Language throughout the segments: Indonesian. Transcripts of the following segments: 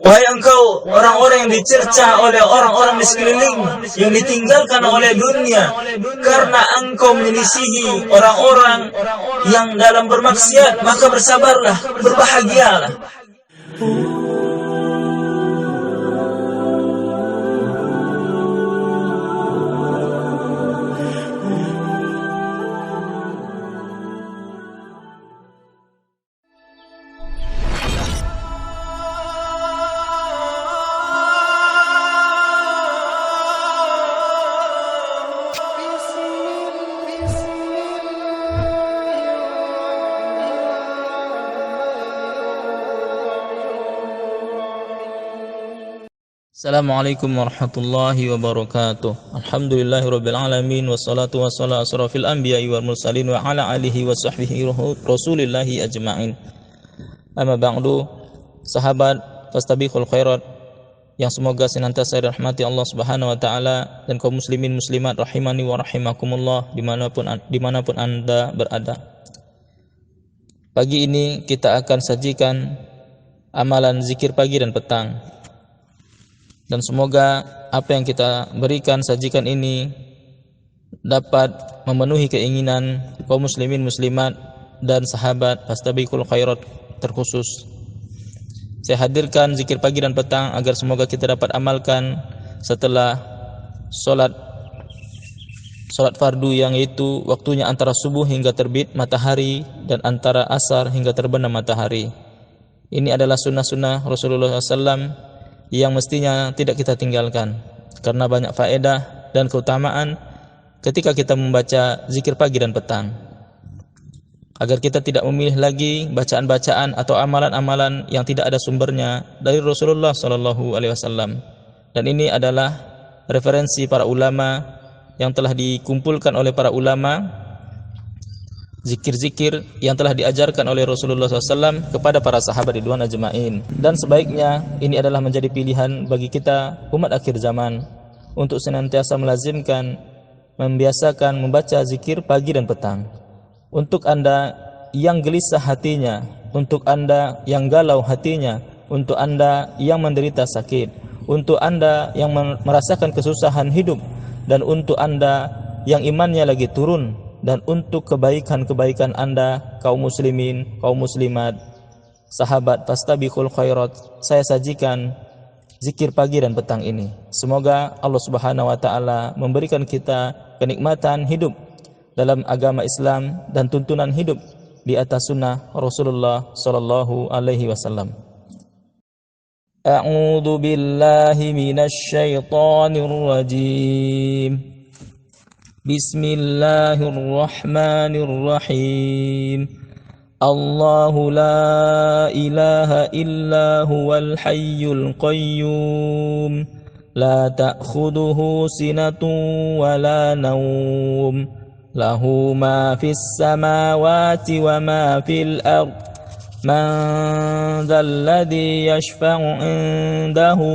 Wahai engkau orang-orang yang dicercah oleh orang-orang di sekeliling, yang ditinggalkan oleh dunia, karena engkau menyelisihi orang-orang yang dalam bermaksiat, maka bersabarlah, berbahagialah. Assalamualaikum warahmatullahi wabarakatuh. Alhamdulillahirabbil alamin wassalatu wassalamu asrofil anbiya'i wal mursalin wa ala alihi wa sahbihi rasulillahi ajma'in. Amma ba'du, sahabat fastabiqul khairat yang semoga senantiasa dirahmati Allah Subhanahu wa taala dan kaum muslimin muslimat rahimani wa rahimakumullah dimanapun Anda berada. Pagi ini kita akan sajikan amalan zikir pagi dan petang. Dan semoga apa yang kita berikan, sajikan ini dapat memenuhi keinginan kaum muslimin muslimat dan sahabat fastabiqul khairat terkhusus. Saya hadirkan zikir pagi dan petang agar semoga kita dapat amalkan setelah solat fardu, yang itu waktunya antara subuh hingga terbit matahari dan antara asar hingga terbenam matahari. Ini adalah sunnah-sunnah Rasulullah SAW yang mestinya tidak kita tinggalkan, karena banyak faedah dan keutamaan ketika kita membaca zikir pagi dan petang, agar kita tidak memilih lagi bacaan-bacaan atau amalan-amalan yang tidak ada sumbernya dari Rasulullah SAW. Dan ini adalah referensi para ulama yang telah dikumpulkan oleh para ulama, zikir-zikir yang telah diajarkan oleh Rasulullah SAW kepada para sahabat ridwan ajma'in. Dan sebaiknya ini adalah menjadi pilihan bagi kita umat akhir zaman untuk senantiasa melazimkan, membiasakan membaca zikir pagi dan petang. Untuk Anda yang gelisah hatinya, untuk Anda yang galau hatinya, untuk Anda yang menderita sakit, untuk Anda yang merasakan kesusahan hidup, dan untuk Anda yang imannya lagi turun, dan untuk kebaikan-kebaikan Anda kaum muslimin, kaum muslimat, sahabat fastabiqul khairat, saya sajikan zikir pagi dan petang ini. Semoga Allah Subhanahu wa taala memberikan kita kenikmatan hidup dalam agama Islam dan tuntunan hidup di atas sunnah Rasulullah sallallahu alaihi wasallam. A'udzu billahi minasy syaithanir rajim. Bismillahirrahmanirrahim. Allahu la ilaha illa huwal hayyul qayyum, la ta'khudhuhu sinatun wa la nawm, lahu ma fis samawati wa ma fil ard, man dhal ladzi yashfa'u 'indahu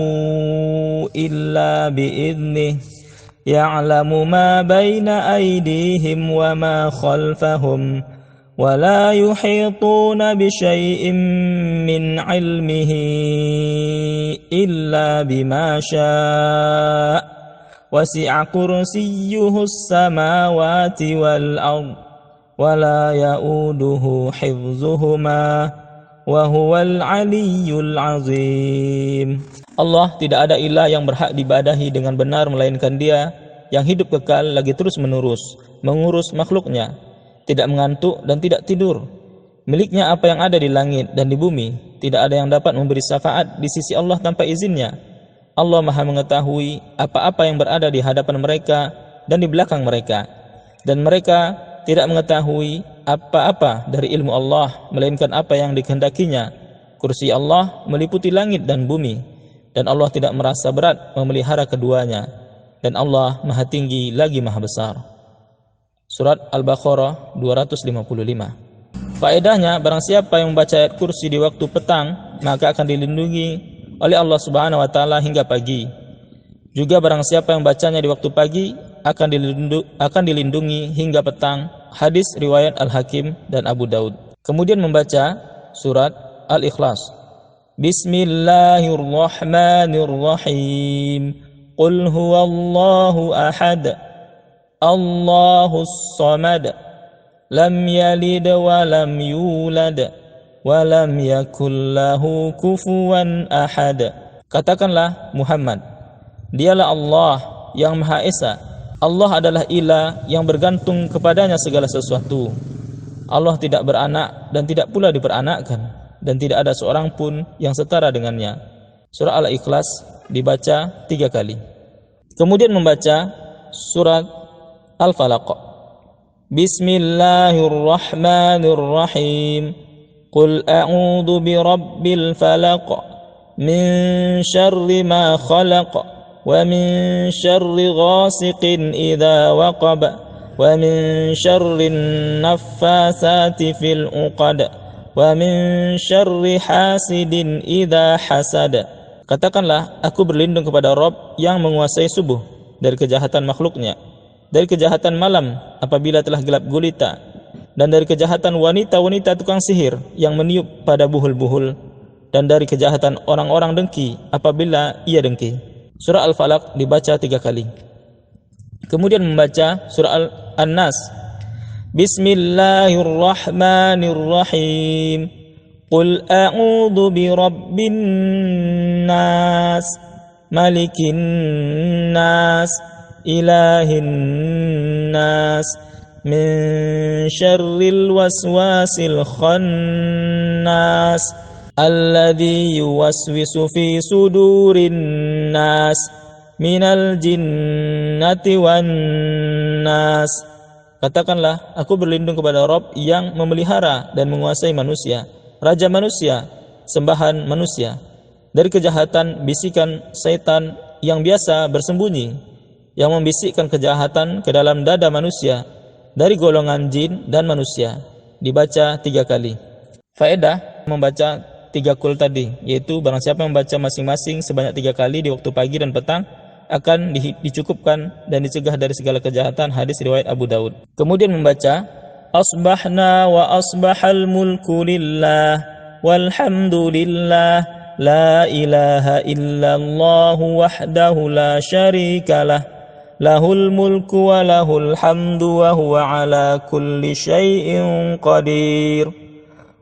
illa bi'idhnihi, ya'lamu ma baina aydihim wa ma khalfahum, wa la yuhituna bi syai'in min 'ilmihi illa bima syaa', wasi'a kursiyyuhu as-samawati wal ard, wa la ya'uduhu hifdzuhuma, wa huwal 'aliyyul 'azim. Allah tidak ada ilah yang berhak diibadahi dengan benar melainkan Dia yang hidup kekal lagi terus menerus mengurus makhluknya, tidak mengantuk dan tidak tidur. Miliknya apa yang ada di langit dan di bumi, tidak ada yang dapat memberi syafaat di sisi Allah tanpa izinnya. Allah Maha mengetahui apa-apa yang berada di hadapan mereka dan di belakang mereka, dan mereka tidak mengetahui apa-apa dari ilmu Allah melainkan apa yang dikehendakinya. Kursi Allah meliputi langit dan bumi, dan Allah tidak merasa berat memelihara keduanya, dan Allah Maha Tinggi lagi Maha Besar. Surat Al-Baqarah 255. Faedahnya, barang siapa yang membaca ayat kursi di waktu petang, maka akan dilindungi oleh Allah Subhanahu wa taala hingga pagi. Juga barang siapa yang bacanya di waktu pagi akan dilindungi hingga petang. Hadis riwayat Al-Hakim dan Abu Daud. Kemudian membaca surat Al-Ikhlas. Bismillahirrahmanirrahim. Qul huwallahu ahad. Allahus samad. Lam yalid wa lam yulad wa lam yakul lahu kufuwan ahad. Katakanlah Muhammad, dialah Allah yang Maha Esa. Allah adalah ilah yang bergantung kepadanya segala sesuatu. Allah tidak beranak dan tidak pula diperanakkan, dan tidak ada seorang pun yang setara dengannya. Surah Al-Ikhlas dibaca 3 kali. Kemudian membaca surat Al-Falaq. Bismillahirrahmanirrahim. Qul a'udzu birabbil falaq min syarri ma khalaq wa min syarri ghasiqin idza waqab wa min syarri naffasati fil 'uqad wa min syarri hasidin idza hasad. Katakanlah, aku berlindung kepada Rabb yang menguasai subuh dari kejahatan makhluknya, dari kejahatan malam apabila telah gelap gulita, dan dari kejahatan wanita-wanita tukang sihir yang meniup pada buhul-buhul, dan dari kejahatan orang-orang dengki apabila ia dengki. Surah Al-Falaq dibaca 3 kali. Kemudian membaca surah An-Nas. Bismillahirrahmanirrahim. Qul a'udzu birabbin nas, malikin nas, ilahin nas, min syarril waswasil khannas, alladzi yuwaswisu fi sudurin nas, minal jinnati wan nas. Katakanlah, aku berlindung kepada Rabb yang memelihara dan menguasai manusia, raja manusia, sembahan manusia, dari kejahatan bisikan setan yang biasa bersembunyi, yang membisikkan kejahatan ke dalam dada manusia, dari golongan jin dan manusia. Dibaca 3 kali. Faedah membaca 3 kul tadi, yaitu barang siapa yang membaca masing-masing sebanyak 3 kali di waktu pagi dan petang akan dicukupkan dan dicegah dari segala kejahatan. Hadis riwayat Abu Daud. Kemudian membaca asbahna wa asbahal mulku lillah walhamdulillah la ilaha illallah wahdahu la syarikalah lahul mulku wa lahul hamdu wa huwa ala kulli syai'in qadir.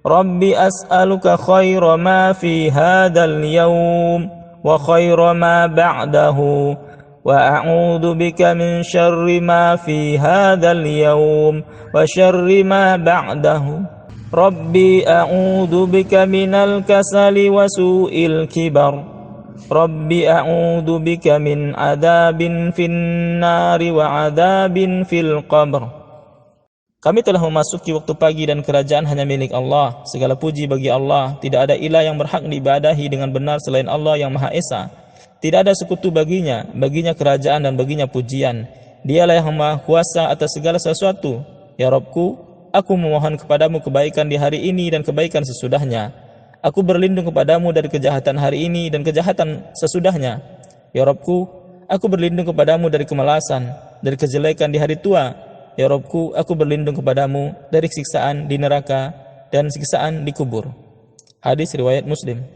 Rabbi as'aluka khaira ma fi hadzal yawm wa khaira ma ba'dahu wa a'udzu bika min syarri ma fi hadzal yawm wa syarri ma ba'dahu. Rabbi a'udzu bika minal kasali wa su'il kibar. Rabbi a'udzu bika min adzabin finnari wa adzabin fil qabr. Kami telah memasuki waktu pagi dan kerajaan hanya milik Allah. Segala puji bagi Allah. Tidak ada ilah yang berhak diibadahi dengan benar selain Allah yang Maha Esa. Tidak ada sekutu baginya. Baginya kerajaan dan baginya pujian. Dialah yang Maha Kuasa atas segala sesuatu. Ya Rabbku, aku memohon kepadamu kebaikan di hari ini dan kebaikan sesudahnya. Aku berlindung kepadamu dari kejahatan hari ini dan kejahatan sesudahnya. Ya Rabbku, aku berlindung kepadamu dari kemalasan, dari kejelekan di hari tua. Ya Rabbku, aku berlindung kepadamu dari siksaan di neraka dan siksaan di kubur. Hadis riwayat Muslim.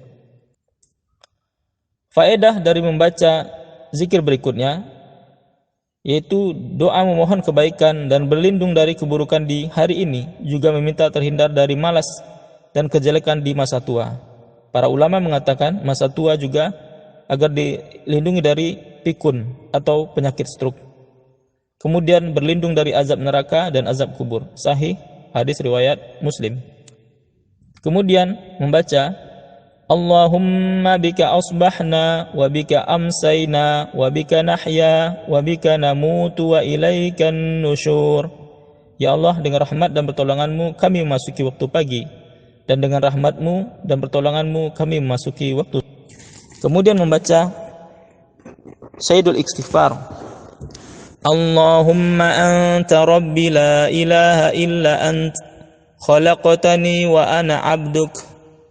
Faedah dari membaca zikir berikutnya, yaitu doa memohon kebaikan dan berlindung dari keburukan di hari ini, juga meminta terhindar dari malas dan kejelekan di masa tua. Para ulama mengatakan masa tua juga agar dilindungi dari pikun atau penyakit stroke. Kemudian berlindung dari azab neraka dan azab kubur. Sahih, hadis riwayat Muslim. Kemudian membaca Allahumma bika asbahna wa bika amsayna wa bika nahya wa bika namutu wa ilaikan nusyur. Ya Allah, dengan rahmat dan pertolonganmu kami memasuki waktu pagi, dan dengan rahmatmu dan pertolonganmu kami memasuki waktu. Kemudian membaca Sayyidul Istighfar. Allahumma anta rabbi la ilaha illa ant khalaqtani wa ana abduk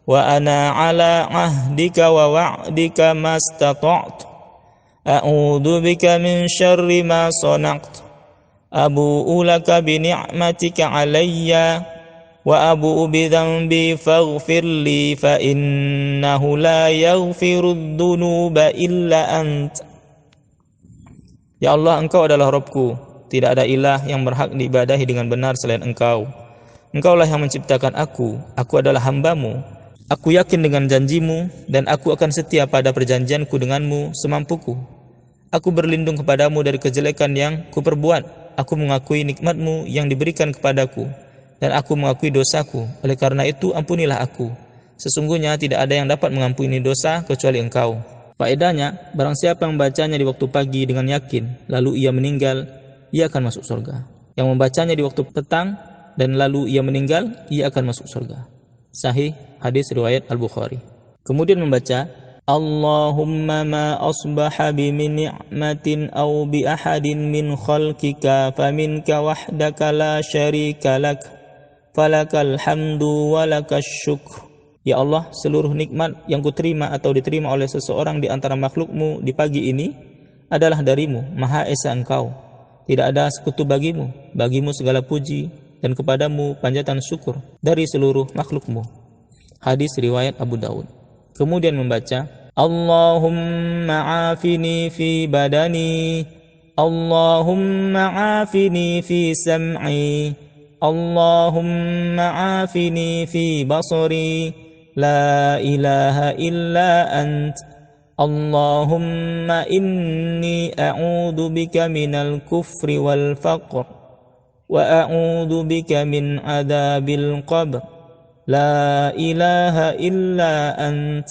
wa ana ala ahdika wa wa'dika mastata'tu a'udzu bika min syarri ma sana'tu abu'u laka bi ni'matika alayya وأبوء بذنبي فاغفر لي فإنه لا يغفر الذنوب إلا أنت. Ya Allah, Engkau adalah Rabbku, tidak ada ilah yang berhak diibadahi dengan benar selain Engkau. Engkaulah yang menciptakan aku adalah hamba-Mu. Aku yakin dengan janji-Mu dan aku akan setia pada perjanjianku denganmu semampuku. Aku berlindung kepadamu dari kejelekan yang kuperbuat. Aku mengakui nikmat-Mu yang diberikan kepadaku dan aku mengakui dosaku. Oleh karena itu ampunilah aku. Sesungguhnya tidak ada yang dapat mengampuni dosa kecuali Engkau. Faedahnya, barang siapa yang membacanya di waktu pagi dengan yakin, lalu ia meninggal, ia akan masuk surga. Yang membacanya di waktu petang dan lalu ia meninggal, ia akan masuk surga. Sahih hadis riwayat Al-Bukhari. Kemudian membaca Allahumma ma asbaha bi min ni'matin aw bi ahadin min khalqika faminka wahdaka la syarika lak falakal hamdu walakas syukr. Ya Allah, seluruh nikmat yang kuterima atau diterima oleh seseorang di antara makhluk-Mu di pagi ini adalah dari-Mu, Maha Esa Engkau. Tidak ada sekutu bagimu, bagimu segala puji dan kepadamu panjatan syukur dari seluruh makhluk-Mu. Hadis riwayat Abu Daud. Kemudian membaca Allahumma afini fi badani, Allahumma afini fi sam'i, Allahumma afini fi basari, la ilaha illa ant, Allahumma inni a'udhu bika minal kufri wal faqr wa a'udhu bika min adabil qabr, la ilaha illa ant.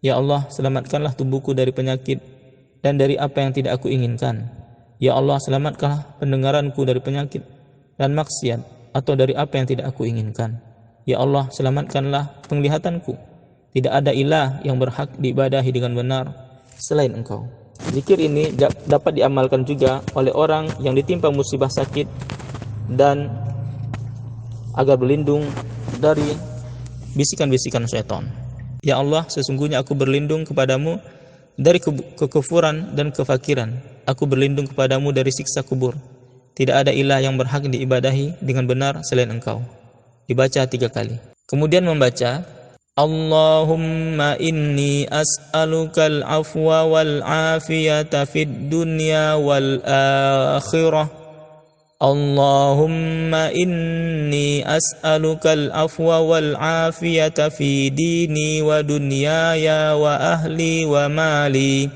Ya Allah, selamatkanlah tubuhku dari penyakit dan dari apa yang tidak aku inginkan. Ya Allah, selamatkanlah pendengaranku dari penyakit dan maksiat atau dari apa yang tidak aku inginkan. Ya Allah, selamatkanlah penglihatanku. Tidak ada ilah yang berhak diibadahi dengan benar selain Engkau. Zikir ini dapat diamalkan juga oleh orang yang ditimpa musibah sakit dan agar berlindung dari bisikan-bisikan syaitan. Ya Allah, sesungguhnya aku berlindung kepadamu dari kekufuran dan kefakiran. Aku berlindung kepadamu dari siksa kubur. Tidak ada ilah yang berhak diibadahi dengan benar selain Engkau. Dibaca 3 kali. Kemudian membaca Allahumma inni as'alukal afwa wal afiyata fid dunya wal akhirah. Allahumma inni as'alukal afwa wal afiyata fi dini wa dunyaya wa ahli wa mali.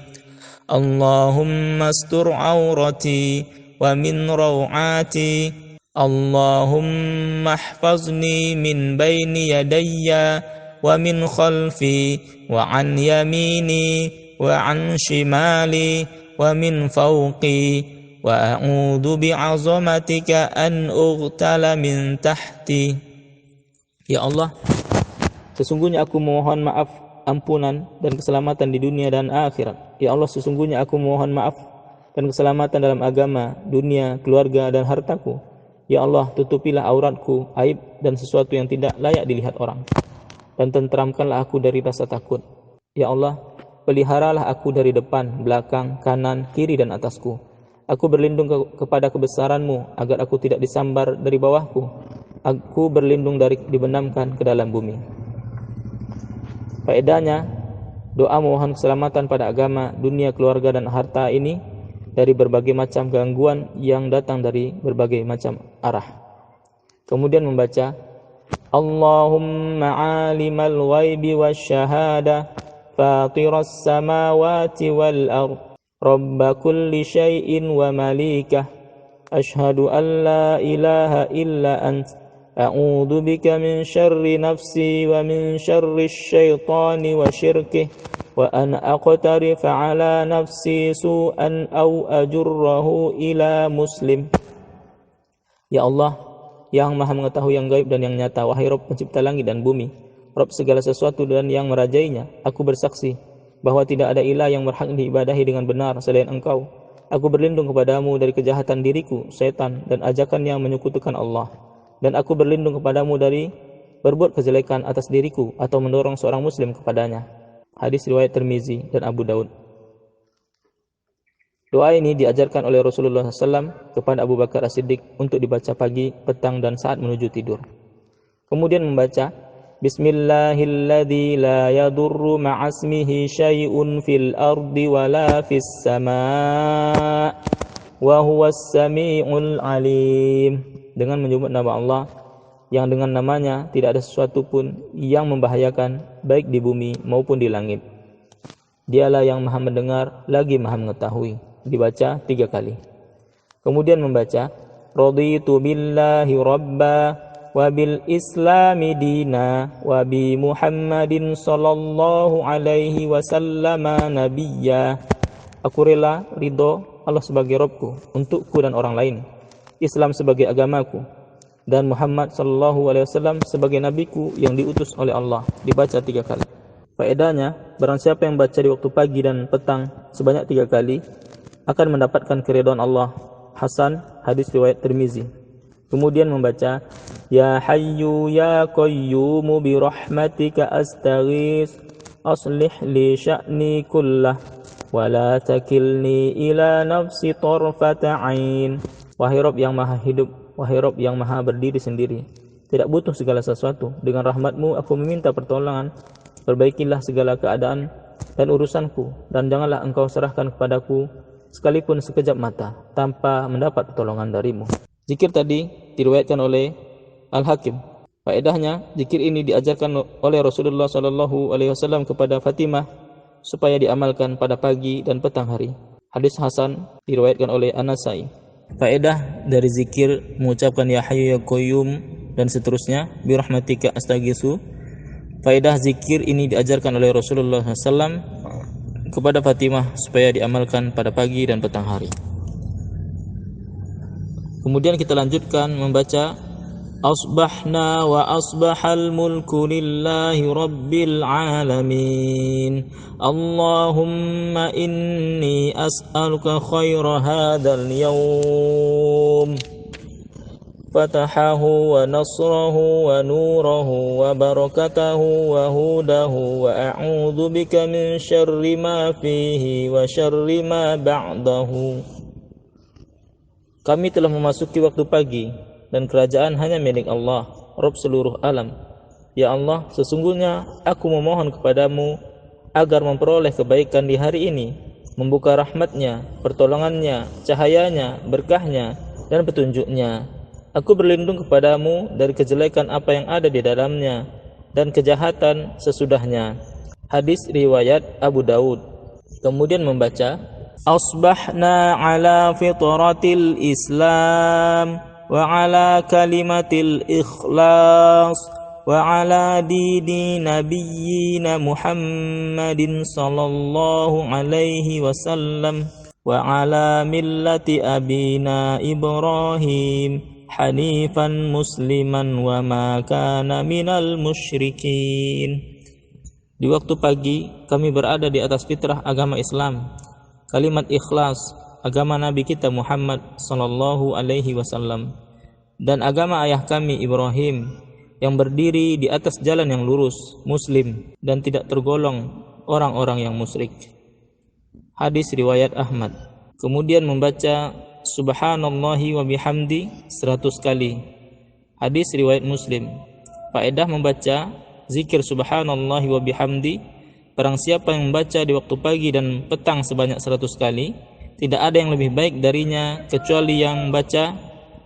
Allahumma astur aurati wa min rawati. Allahumma ihfazni min baini yadayya wa min khalfi wa an yamini wa an shimali wa min fawqi wa a'udzu bi'azamatika an ughtala min tahti. Ya Allah, sesungguhnya aku mohon maaf, ampunan dan keselamatan di dunia dan akhirat. Ya Allah, sesungguhnya aku mohon maaf dan keselamatan dalam agama, dunia, keluarga dan hartaku. Ya Allah, tutupilah auratku, aib dan sesuatu yang tidak layak dilihat orang, dan tenteramkanlah aku dari rasa takut. Ya Allah, peliharalah aku dari depan, belakang, kanan, kiri dan atasku. Aku berlindung kepada kebesaran-Mu agar aku tidak disambar dari bawahku. Aku berlindung dari dibenamkan ke dalam bumi. Faedahnya, doa memohon keselamatan pada agama, dunia, keluarga dan harta ini dari berbagai macam gangguan yang datang dari berbagai macam arah. Kemudian membaca Allahumma alimal ghaibi wasyahada fatiras samawati wal ard rabba kulli syai'in wa malikah ashhadu an la ilaha illa ant a'udzu bika min syarri nafsi wa min syarri syaitani wa syirkih wa an aqtarifa ala nafsi su'an aw ajurrahu ila muslim. Ya Allah, yang maha mengetahui yang gaib dan yang nyata, wahai Rabb pencipta langit dan bumi, Rabb segala sesuatu dan yang merajainya, aku bersaksi bahwa tidak ada ilah yang berhak diibadahi dengan benar selain Engkau. Aku berlindung kepadamu dari kejahatan diriku, setan dan ajakan yang menyekutukan Allah, dan aku berlindung kepadamu dari berbuat kejelekan atas diriku atau mendorong seorang muslim kepadanya. Hadis riwayat Tirmizi dan Abu Daud. Doa ini diajarkan oleh Rasulullah SAW kepada Abu Bakar As-Siddiq untuk dibaca pagi, petang dan saat menuju tidur. Kemudian membaca Bismillahilladzi la yadurru ma'asmihi syai'un fil ardi wala fis sama' wa huwas sami'ul alim, dengan menyebut nama Allah yang dengan namanya tidak ada sesuatu pun yang membahayakan baik di bumi maupun di langit. Dialah yang maha mendengar lagi maha mengetahui. Dibaca 3 kali. Kemudian membaca Raditu billahi rabba wa bil islami dina wa bi Muhammadin sallallahu alaihi wasallama nabiyya. Aku rela ridho Allah sebagai Rabbku untukku dan orang lain, Islam sebagai agamaku, dan Muhammad sallallahu alaihi wasallam sebagai nabiku yang diutus oleh Allah. Dibaca 3 kali. Faedahnya, barang siapa yang baca di waktu pagi dan petang sebanyak 3 kali akan mendapatkan keridhaan Allah. Hasan, hadis riwayat Tirmizi. Kemudian membaca Ya Hayyu Ya Qayyumu bi rahmatika astaghits aslih li sya'ni kullah wa la takilni ila nafsi tarfata ain. Wahai Rabb yang maha hidup, wahai Rabb yang maha berdiri sendiri, tidak butuh segala sesuatu. Dengan rahmat-Mu aku meminta pertolongan. Perbaikilah segala keadaan dan urusanku, dan janganlah engkau serahkan kepadaku sekalipun sekejap mata tanpa mendapat pertolongan darimu. Zikir tadi diriwayatkan oleh Al-Hakim. Faedahnya, zikir ini diajarkan oleh Rasulullah SAW kepada Fatimah supaya diamalkan pada pagi dan petang hari. Hadis Hasan diriwayatkan oleh An-Nasai. Faedah dari zikir mengucapkan Ya Hayyu Ya Qayyum dan seterusnya, bi rahmatika astaghiitsu. Faedah zikir ini diajarkan oleh Rasulullah SAW kepada Fatimah supaya diamalkan pada pagi dan petang hari. Kemudian kita lanjutkan membaca Asbahna wa asbahal mulku lillahi rabbil alamin. Allahumma inni as'aluka khaira hadzal yawm, fatahahu wa nasrahu wa nurahu wa barakatahu wa hudahu wa a'udzu bika min syarri ma fihi wa syarri ma ba'dahu. Kami telah memasuki waktu pagi dan kerajaan hanya milik Allah, Rabb seluruh alam. Ya Allah, sesungguhnya aku memohon kepadamu agar memperoleh kebaikan di hari ini, membuka rahmat-Nya, pertolongannya, cahayanya, berkahnya, dan petunjuknya. Aku berlindung kepadamu dari kejelekan apa yang ada di dalamnya dan kejahatan sesudahnya. Hadis riwayat Abu Daud. Kemudian membaca Asbahna ala fitratil Islam wa ala kalimatil ikhlas wa ala dini nabiyyina Muhammadin sallallahu alaihi wasallam wa ala millati abina Ibrahim hanifan musliman wa ma kana minal musyrikin. Di waktu pagi kami berada di atas fitrah agama Islam, kalimat ikhlas agama Nabi kita Muhammad sallallahu alaihi wasallam, dan agama ayah kami Ibrahim yang berdiri di atas jalan yang lurus, muslim, dan tidak tergolong orang-orang yang musyrik. Hadis riwayat Ahmad. Kemudian membaca Subhanallahi wa bihamdi 100 kali. Hadis riwayat Muslim. Faedah membaca zikir Subhanallahi wa bihamdi, barang siapa yang membaca di waktu pagi dan petang sebanyak 100 kali, tidak ada yang lebih baik darinya kecuali yang baca,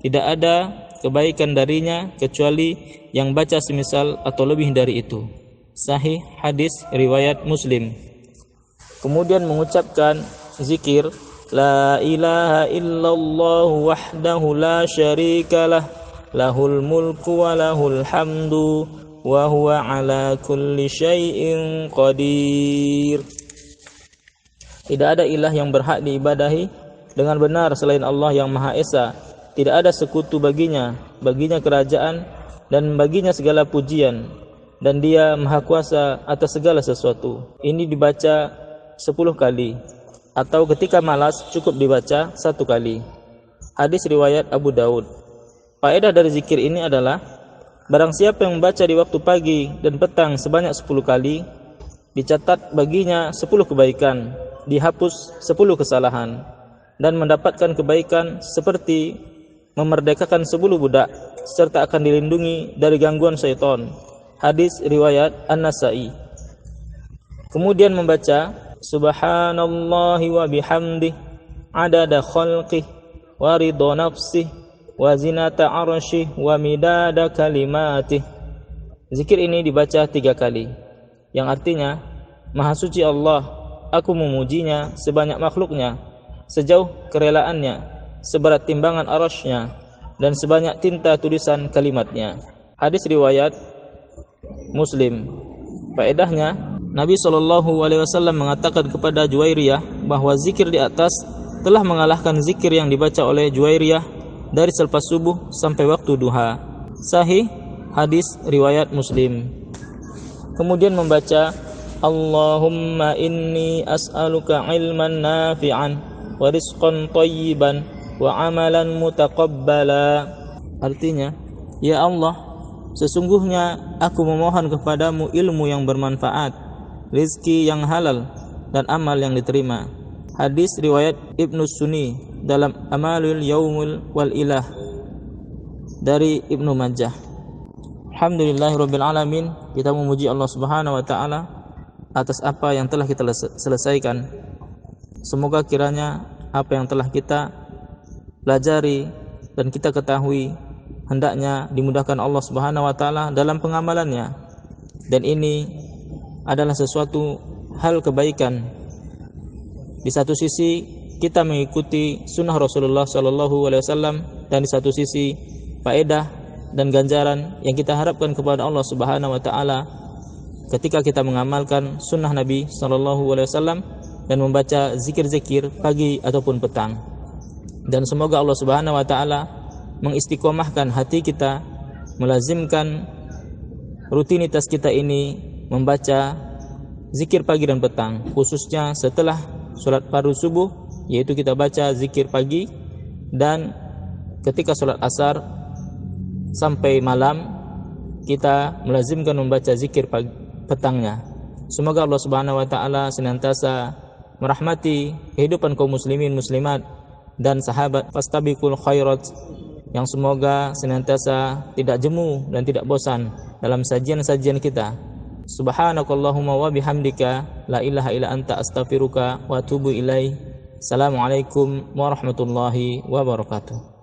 tidak ada kebaikan darinya kecuali yang baca semisal atau lebih dari itu. Sahih hadis riwayat Muslim. Kemudian mengucapkan zikir La ilaha illallah wahdahu la syarikalah lahul mulku wa lahul hamdu wa huwa ala kulli syai'in qadir. Tidak ada ilah yang berhak diibadahi dengan benar selain Allah yang Maha Esa. Tidak ada sekutu baginya kerajaan dan baginya segala pujian, dan Dia Maha Kuasa atas segala sesuatu. Ini dibaca 10 kali, atau ketika malas cukup dibaca 1 kali. Hadis riwayat Abu Daud. Faedah dari zikir ini adalah barang siapa yang membaca di waktu pagi dan petang sebanyak 10 kali, dicatat baginya 10 kebaikan, dihapus 10 kesalahan, dan mendapatkan kebaikan seperti memerdekakan 10 budak serta akan dilindungi dari gangguan syaitan. Hadis riwayat An-Nasa'i. Kemudian membaca subhanallahi wa bihamdih adada khalqih wa ridha nafsih wa zinata arsyih wa midada kalimatih. Zikir ini dibaca 3 kali, yang artinya, Maha suci Allah, aku memujinya sebanyak makhluknya, sejauh kerelaannya, seberat timbangan arasy-Nya, dan sebanyak tinta tulisan kalimatnya. Hadis riwayat Muslim. Faedahnya, Nabi SAW mengatakan kepada Juwairiyah bahwa zikir di atas telah mengalahkan zikir yang dibaca oleh Juwairiyah dari selepas subuh sampai waktu duha. Sahih, hadis riwayat Muslim. Kemudian membaca Allahumma inni as'aluka ilman nafi'an wa rizqan thayyiban wa amalan mutaqabbala. Artinya, ya Allah, sesungguhnya aku memohon kepadamu ilmu yang bermanfaat, rizki yang halal, dan amal yang diterima. Hadis riwayat Ibnu Sunni dalam Amalul Yaumul wal Ilah dari Ibnu Majah. Alhamdulillahirabbil alamin. Kita memuji Allah Subhanahu wa taala atas apa yang telah kita selesaikan. Semoga kiranya apa yang telah kita pelajari dan kita ketahui hendaknya dimudahkan Allah Subhanahu wa taala dalam pengamalannya. Dan ini adalah sesuatu hal kebaikan. Di satu sisi kita mengikuti sunnah Rasulullah SAW, dan di satu sisi faedah dan ganjaran yang kita harapkan kepada Allah Subhanahu wa taala ketika kita mengamalkan sunnah Nabi SAW dan membaca zikir-zikir pagi ataupun petang. Dan semoga Allah Subhanahu wa taala mengistiqomahkan hati kita, melazimkan rutinitas kita ini membaca zikir pagi dan petang, khususnya setelah salat fardu subuh, yaitu kita baca zikir pagi, dan ketika salat asar sampai malam kita melazimkan membaca zikir pagi, petangnya. Semoga Allah Subhanahu wa taala senantiasa merahmati kehidupan kaum muslimin muslimat dan sahabat fastabiqul khairat, yang semoga senantiasa tidak jemu dan tidak bosan dalam sajian-sajian kita. Subhanakallahumma wa bihamdika la ilaha illa anta astaghfiruka wa atubu ilaik. Assalamualaikum warahmatullahi wabarakatuh.